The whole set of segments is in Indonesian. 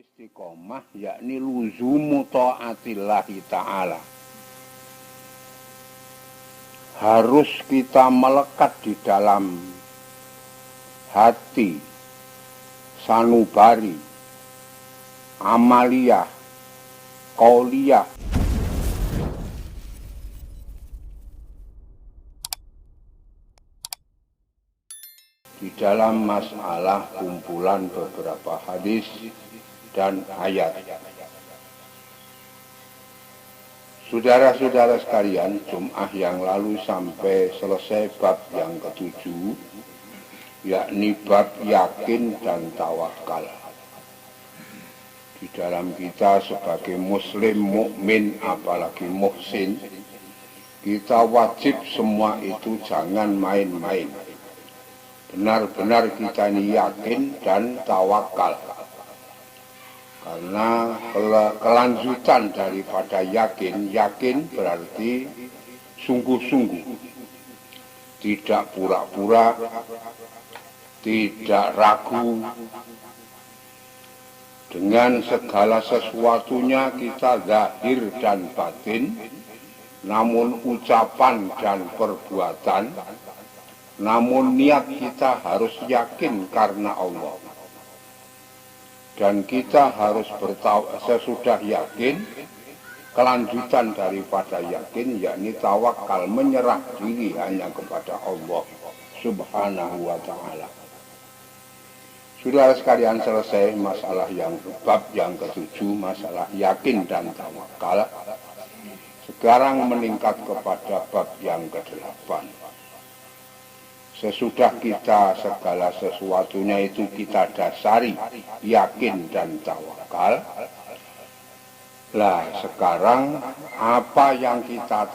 Istiqomah yakni luzumu ta'atillahi ta'ala. Harus kita melekat di dalam hati, sanubari, amaliyah, qauliyah. Di dalam masalah kumpulan beberapa hadis dan ayat. Saudara-saudara sekalian, Jum'ah yang lalu sampai selesai bab yang ketujuh, yakni bab yakin dan tawakal. Di dalam kita sebagai muslim, mukmin, apalagi muhsin, kita wajib semua itu jangan main-main. Benar-benar kita ini yakin dan tawakal. Karena kelanjutan daripada yakin berarti sungguh-sungguh. Tidak pura-pura, tidak ragu. Dengan segala sesuatunya kita zahir dan batin, namun ucapan dan perbuatan, namun niat kita harus yakin karena Allah. Dan kita harus sesudah yakin, kelanjutan daripada yakin, yakni tawakal, menyerah diri hanya kepada Allah Subhanahu wa ta'ala. Saudara sekalian, selesai masalah yang bab yang ketujuh, masalah yakin dan tawakal. Sekarang meningkat kepada bab yang ke-8. Sesudah kita segala sesuatunya itu kita dasari yakin dan tawakal. Lah sekarang apa yang kita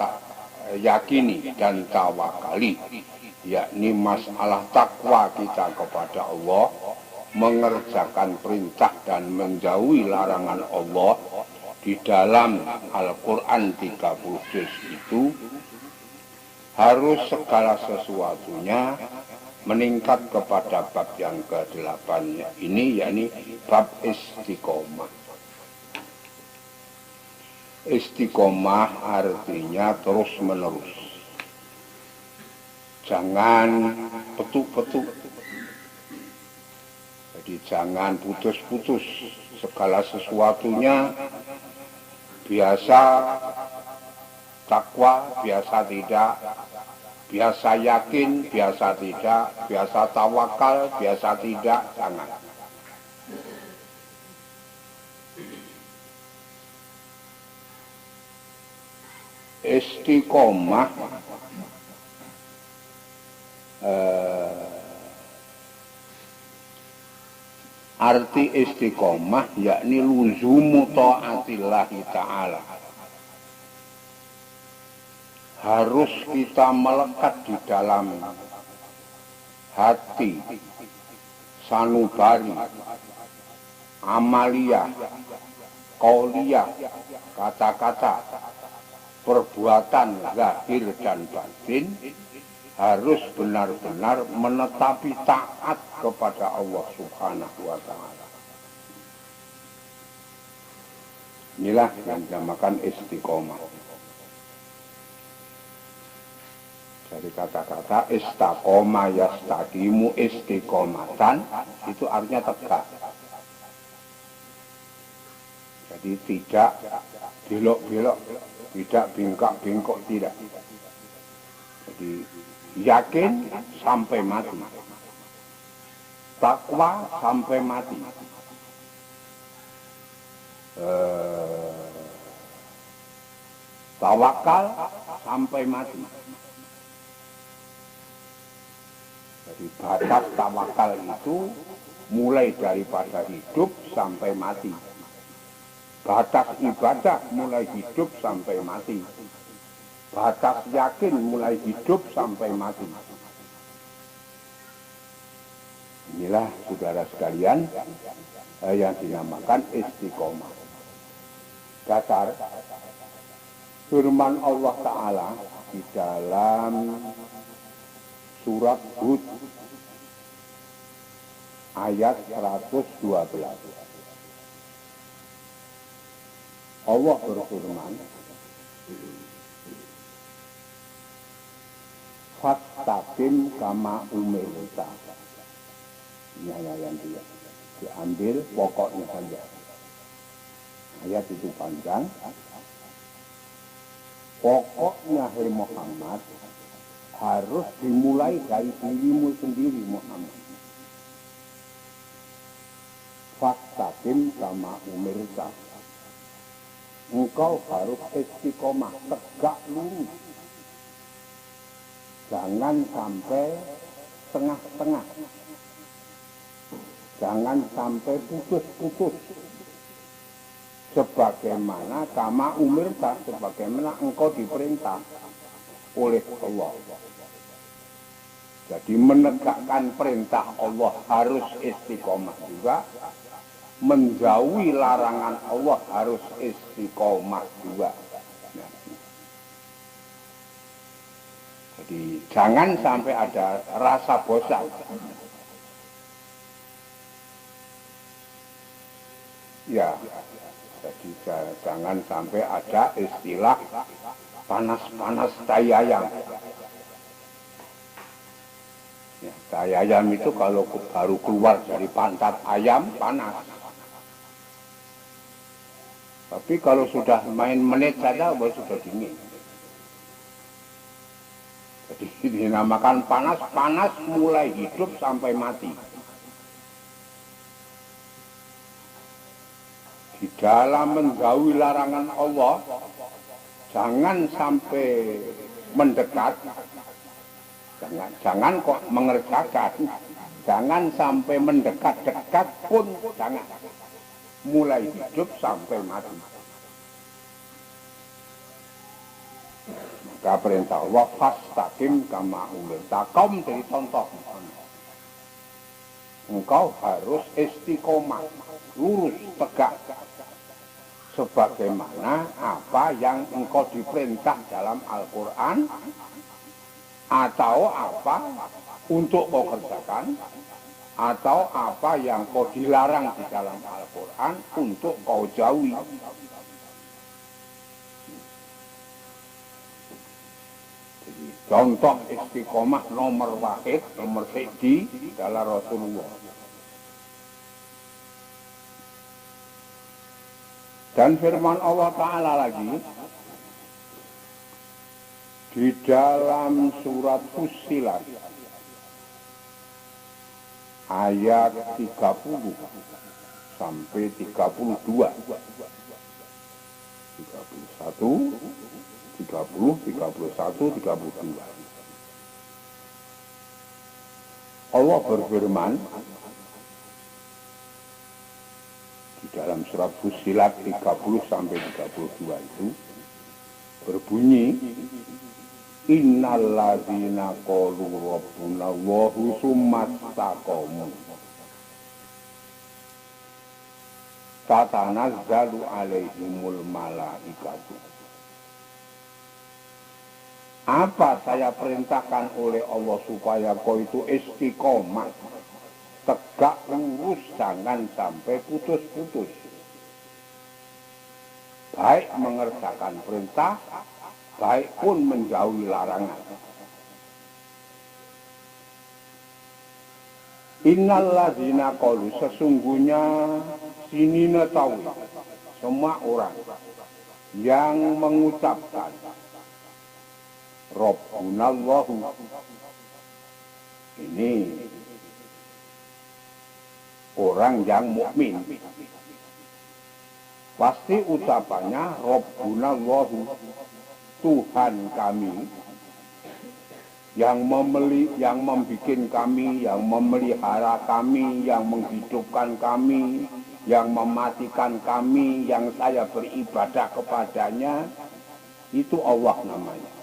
yakini dan tawakali, yakni masalah takwa kita kepada Allah, mengerjakan perintah dan menjauhi larangan Allah di dalam Al-Quran 30 juz itu, harus segala sesuatunya meningkat kepada bab yang ke-8 ini, yakni bab istiqomah. Istiqomah artinya terus menerus. Jangan petuk-petuk. Jadi jangan putus-putus. Segala sesuatunya biasa takwa, biasa tidak, biasa yakin, biasa tidak, biasa tawakal, biasa tidak, jangan. Istiqomah arti istiqomah yakni luzumu ta'atillahi ta'ala. Harus kita melekat di dalam hati, sanubari, amaliyah, qauliyah, kata-kata, perbuatan zahir dan batin, harus benar-benar menetapi taat kepada Allah Subhanahu wa ta'ala. Inilah yang dinamakan istiqomah. Dari kata-kata istaqoma yastaqimu istiqomatan, itu artinya tegak. Jadi tidak belok-belok, tidak bengkok-bengkok, tidak. Jadi yakin sampai mati, takwa sampai mati, tawakal sampai mati. Jadi batas tawakal itu mulai daripada hidup sampai mati. Batas ibadah mulai hidup sampai mati. Batas yakin mulai hidup sampai mati. Inilah saudara sekalian yang dinamakan istiqomah. Dasar firman Allah Ta'ala di dalam surat Hud ayat 112. Allah berfirman, Fastaqim kama umirta. Ini ayat dia. Diambil pokoknya saja. Ayat itu panjang. Pokoknya hai Muhammad harus dimulai dari dirimu sendiri Muhammad. Fastaqim kama umirta. Engkau harus istiqomah, tegak lurus. Jangan sampai tengah-tengah. Jangan sampai putus-putus. Sebagaimana kama umirta, sebagaimana engkau diperintah oleh Allah. Jadi menegakkan perintah Allah harus istiqomah juga. Menjauhi larangan Allah harus istiqomah juga. Jadi jangan sampai ada rasa bosan. Ya, jadi jangan sampai ada istilah panas-panas tai ayam. Ya, tai ayam itu kalau baru keluar dari pantat ayam panas. Tapi kalau sudah main menit saja sudah dingin. Jadi dinamakan panas mulai hidup sampai mati. Di dalam menjauhi larangan Allah, jangan sampai mendekat, jangan kok mengerjakan, jangan sampai mendekat-dekat pun jangan. Mulai hidup sampai mati. Maka perintah Allah fastaqim kama umirta. Kaum dari contoh. Engkau harus istiqomah, lurus, tegak. Sebagaimana apa yang engkau diperintah dalam Al-Quran atau apa untuk kau kerjakan atau apa yang kau dilarang di dalam Al-Quran untuk kau jauhi. Contoh istiqomah nomor wahid, nomor siji adalah Rasulullah. Dan firman Allah Ta'ala lagi di dalam surat Fussilat ayat 30 sampai 32, 31, 30, 31, 32. Allah berfirman di dalam surat Fussilat 30 sampai 32 itu berbunyi, Innalladzina qalu rabbuna Allahu tsumastaqamu tatanazzalu alaihimul malaikatu. Apa saya perintahkan oleh Allah supaya kau itu istiqomah, tegak lurus, jangan sampai putus-putus. Baik mengerjakan perintah, baik pun menjauhi larangan. Innalladzina qalu, sesungguhnya sinina tahu semua orang yang mengucapkan Rabbunallahu, ini orang yang mukmin. Pasti ucapannya Rabbunallahu, Tuhan kami yang membikin kami, yang memelihara kami, yang menghidupkan kami, yang mematikan kami, yang saya beribadah kepadanya, itu Allah namanya.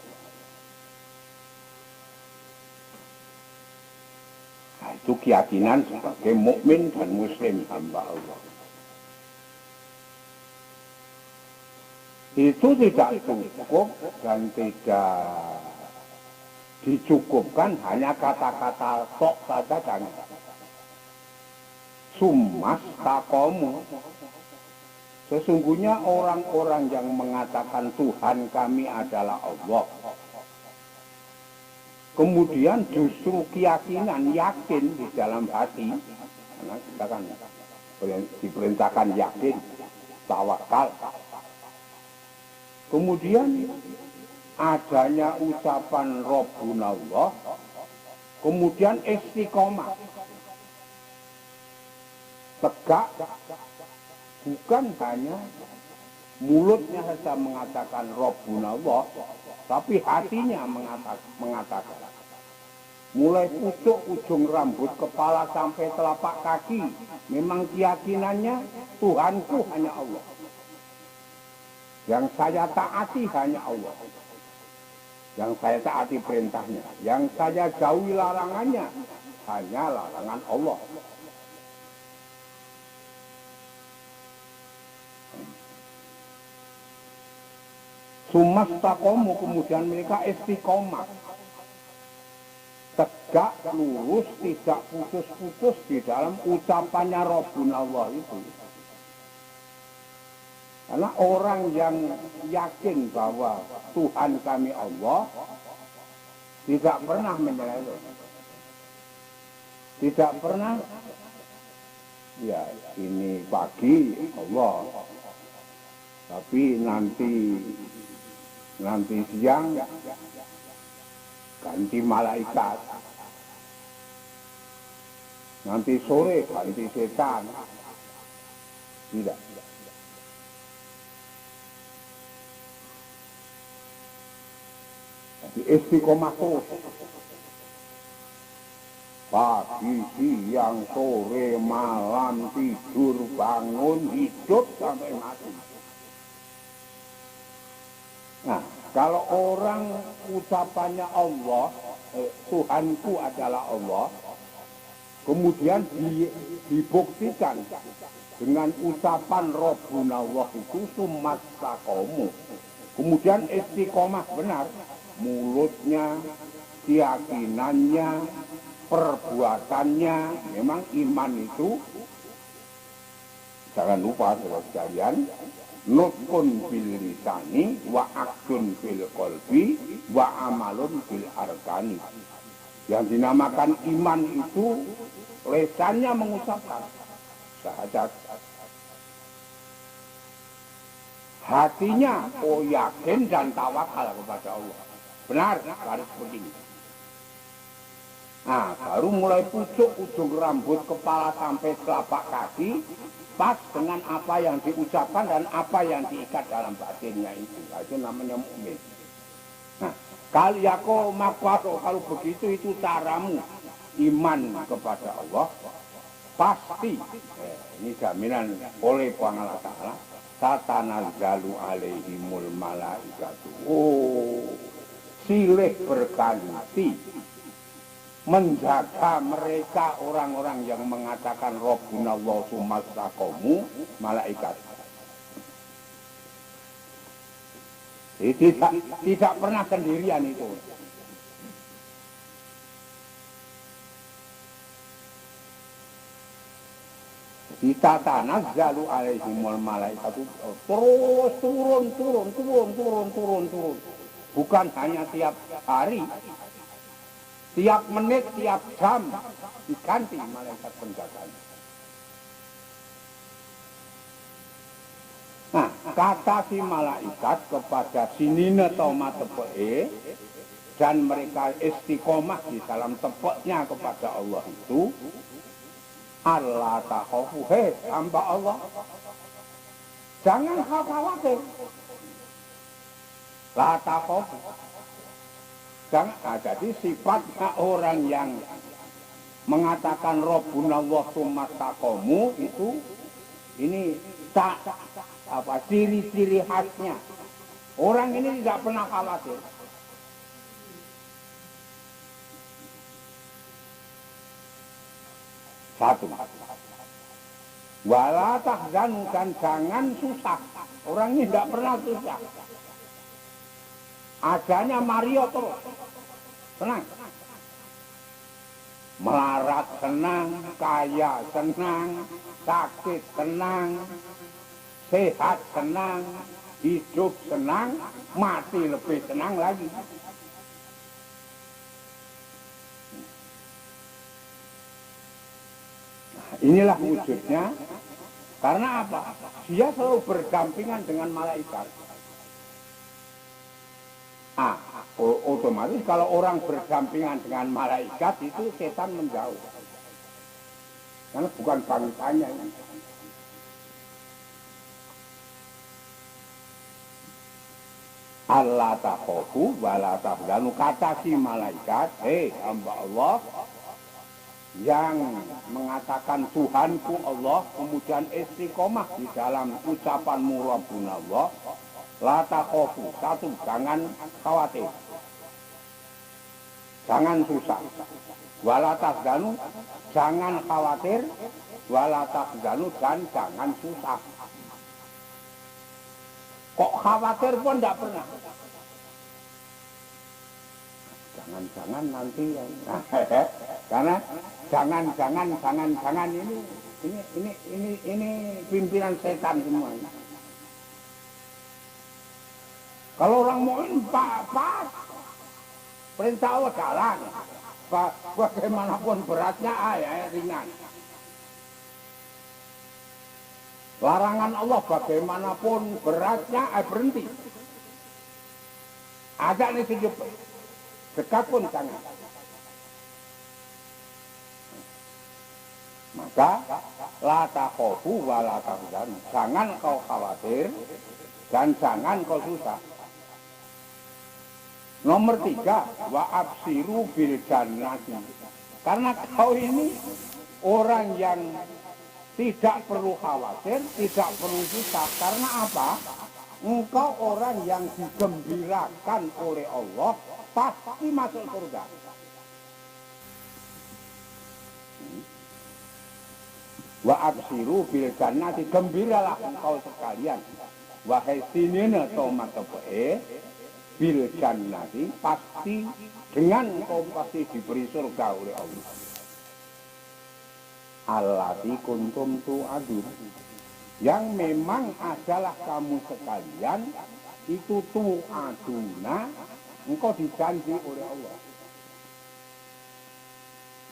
Nah, itu keyakinan sebagai mukmin dan muslim hamba Allah. Itu tidak cukup dan tidak dicukupkan hanya kata-kata tok saja, jangan. Tsumastaqamu, Sesungguhnya orang-orang yang mengatakan Tuhan kami adalah Allah, kemudian justru keyakinan, yakin di dalam hati, karena kita kan diperintahkan yakin, tawakal. Kemudian adanya ucapan Rabbunallah, kemudian istiqomah, tegak, bukan hanya mulutnya saja mengatakan Rabbunallah, tapi hatinya mengatakan. Mulai pucuk ujung rambut kepala sampai telapak kaki, memang keyakinannya Tuhanku hanya Allah. Yang saya taati hanya Allah. Yang saya taati perintahnya. Yang saya jauhi larangannya hanya larangan Allah. Sumastaqomu, kemudian mereka istiqomah, tegak lurus, tidak putus-putus di dalam ucapannya Rabbunallah itu. Karena orang yang yakin bahwa Tuhan kami Allah tidak pernah menyeleweng, tidak pernah ya ini pagi Allah, tapi nanti siang ganti malaikat, nanti sore ganti setan. Tidak. Jadi istiqomah terus. Pagi, siang, sore, malam, tidur, bangun, hidup sampai mati. Nah, kalau orang ucapannya Allah, Tuhanku adalah Allah, kemudian dibuktikan dengan ucapan Rabbunallah itu sumastaqomu, kemudian istiqomah benar, mulutnya, keyakinannya, perbuatannya, memang iman itu, jangan lupa saudara sekalian, nutqun bil lisani wa aqdun bil qalbi wa amalun bil arkani. Yang dinamakan iman itu lesannya mengucapkan syahadat, hatinya yakin dan tawakal kepada Allah. Benar, harus begini. Nah, baru mulai pucuk ujung rambut kepala sampai telapak kaki, pas dengan apa yang diucapkan dan apa yang diikat dalam batinnya itu. Itu namanya mukmin. Nah, kalau begitu itu caramu iman kepada Allah, pasti ini jaminan oleh Allah Ta'ala, tatanazzalu alaihimul malaikatu. Oh, silih berganti menjaga mereka orang-orang yang mengatakan Rabbunallah sumastaqomu, malaikat. Jadi tidak pernah sendirian itu. Tatanazzalu alaihimul malaikatu, terus turun. Bukan hanya tiap hari, tiap menit, tiap jam diganti malaikat penjaganya. Nah, kata si malaikat kepada sinina toma tepe'e, dan mereka istiqomah di dalam tepeknya kepada Allah itu, Allah takhafu, hamba Allah, jangan khawatir. La takhafu. Jangan, jadi sifatnya orang yang mengatakan Rabbunallah sumastaqomu itu, ini ciri-ciri khasnya. Orang ini tidak pernah khawatir. Satu. Wala tahzanu, dan jangan susah. Orang ini tidak pernah susah. Adanya Mario terus. Senang. Melarat senang, kaya senang, sakit senang, sehat senang, hidup senang, mati lebih senang lagi. Inilah wujudnya. Karena apa? Dia selalu berdampingan dengan malaikat. Otomatis kalau orang berdampingan dengan malaikat itu setan menjauh. Karena bukan bangkanya. Allah takhofu wala tahzanu, kata si malaikat, hamba Allah yang mengatakan Tuhanku Allah, kemudian istiqomah di dalam ucapanmu Rabbuna Allah, la takhofu, satu, jangan khawatir, jangan susah, wala tahzanu, jangan khawatir, wala tahzanu, dan jangan susah. Kok khawatir pun tidak pernah. Jangan-jangan nanti karena jangan ini pimpinan setan semua. Kalau orang mukmin pas perintah Allah jalan, bagaimanapun beratnya ringan. Larangan Allah bagaimanapun beratnya berhenti. Ada nih hidup dekat pun jangan. Maka la takhofu wa la tahzanu, jangan kau khawatir dan jangan kau susah. Nomor 3, wa absiru bil jannati. Karena kau ini orang yang tidak perlu khawatir, tidak perlu susah. Karena apa? Engkau orang yang digembirakan oleh Allah, pasti masuk surga. Wa absiru bil jannati, gembiralah engkau sekalian. Wahai sinina tomatopee bil jannati, pasti dengan engkau pasti diberi surga oleh Allah. Allati kuntum tu'adun, yang memang adalah kamu sekalian itu tu'aduna, engkau dijanji oleh Allah.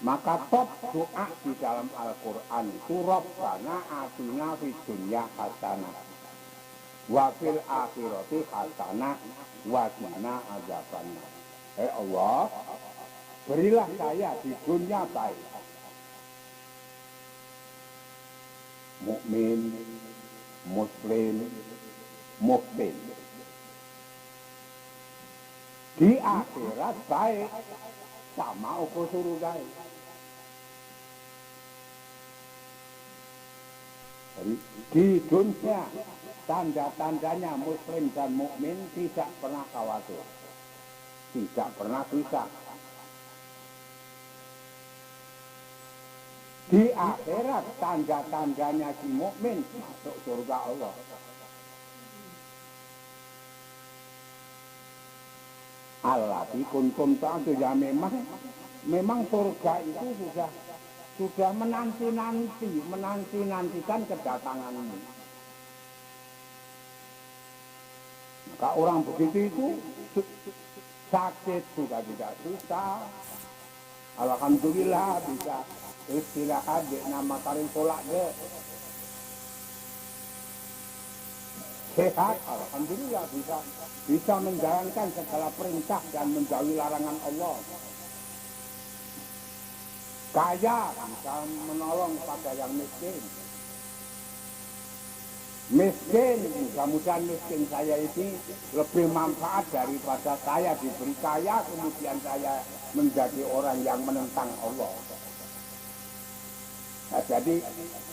Maka top doa di dalam Al-Quran itu Rabbana atina fid dunya hasanah wa fil akhirati hasanah wa qina adzabannar. Allah, berilah saya di dunia baik, mukmin, muslim, muhsin. Di akhirat baik, sama ukur surga. Di dunia tanda-tandanya muslim dan mukmin tidak pernah khawatir, tidak pernah bisa. Di akhirat tanda-tandanya si mukmin masuk surga Allah. Allati kuntum ta'atu, ya memang surga itu sudah menantikan kedatanganmu. Maka orang begitu itu sakit sudah tidak susah. Alhamdulillah bisa istirahat di nama karim tolak deh. Sehat, alhamdulillah bisa menjalankan segala perintah dan menjauhi larangan Allah. Kaya bisa menolong pada yang miskin. Miskin, mudah-mudahan miskin saya ini lebih manfaat daripada saya diberi kaya kemudian saya menjadi orang yang menentang Allah. Nah, jadi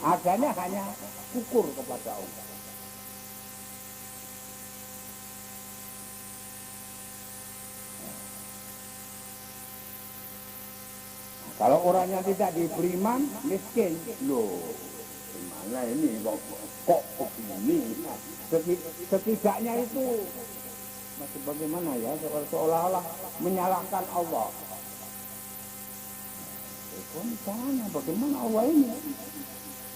adanya hanya syukur kepada Allah. Kalau orangnya tidak diberi iman, miskin. Loh, gimana ini kok begini? Setidaknya itu masih bagaimana ya, seolah-olah menyalahkan Allah. Bagaimana Allah ini?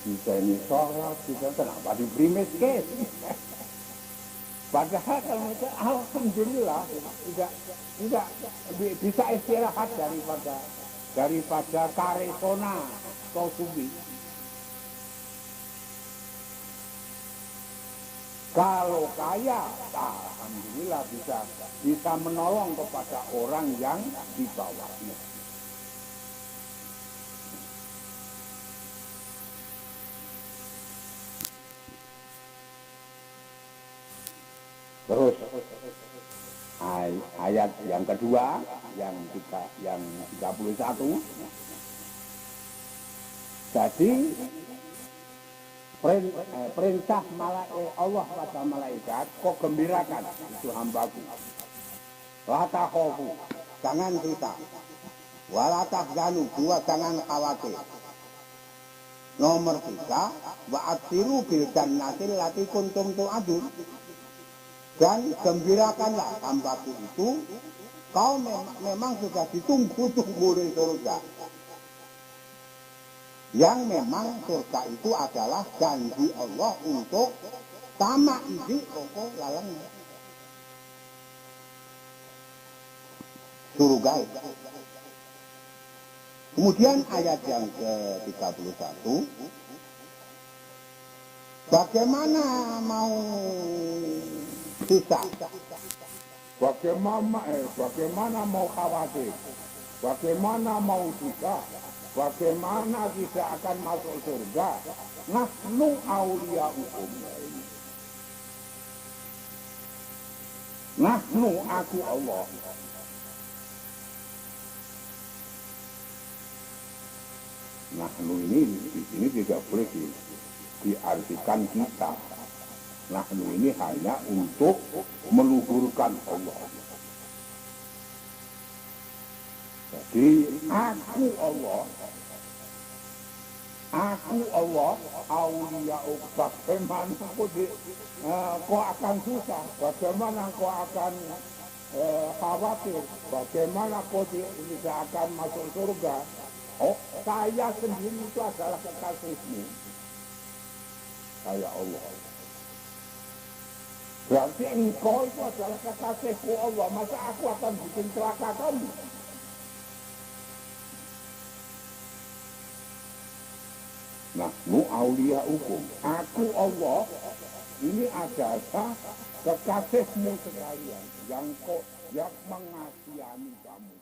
Bisa ini sholat, bisa kenapa diberi miskin? Padahal kalau itu alhamdulillah tidak bisa istirahat daripada karesona kau subi. Kalau kaya, alhamdulillah bisa menolong kepada orang yang di bawahnya. Terus ayat yang kedua, yang 31. Jadi perintah Allah pada malaikat, kok gembirakan itu hambaku. La takhafu, jangan cerita. Wa la tahzanu, jangan khawatir. Nomor 3, wa absiru bil jannatil lati kuntum tu'adun. Dan gembirakanlah hambaku itu, kau memang sudah ditunggu-tunggu di surga. Yang memang surga itu adalah janji Allah untuk tamak isi rokok lalang surga. Kemudian ayat yang ke-31, bagaimana mau susah, bagaimana mau khawatir, bagaimana mau susah, bagaimana tidak akan masuk surga. Nahnu awliya'ukum, nahnu, aku Allah. Nahnu ini di sini tidak boleh diartikan kita. Nahnu ini hanya untuk meluhurkan Allah. Jadi aku Allah, awliya'uk, bagaimana kau akan susah, bagaimana kau akan khawatir, bagaimana kau tidak akan masuk surga. Oh, saya sendiri itu adalah kekasihmu, saya Allah. Berarti engkau itu adalah kekasihku Allah, masa aku akan bikin celaka kamu? Nahnu awliya'ukum, aku Allah ini adalah kekasihmu sekalian yang mengasihani kamu.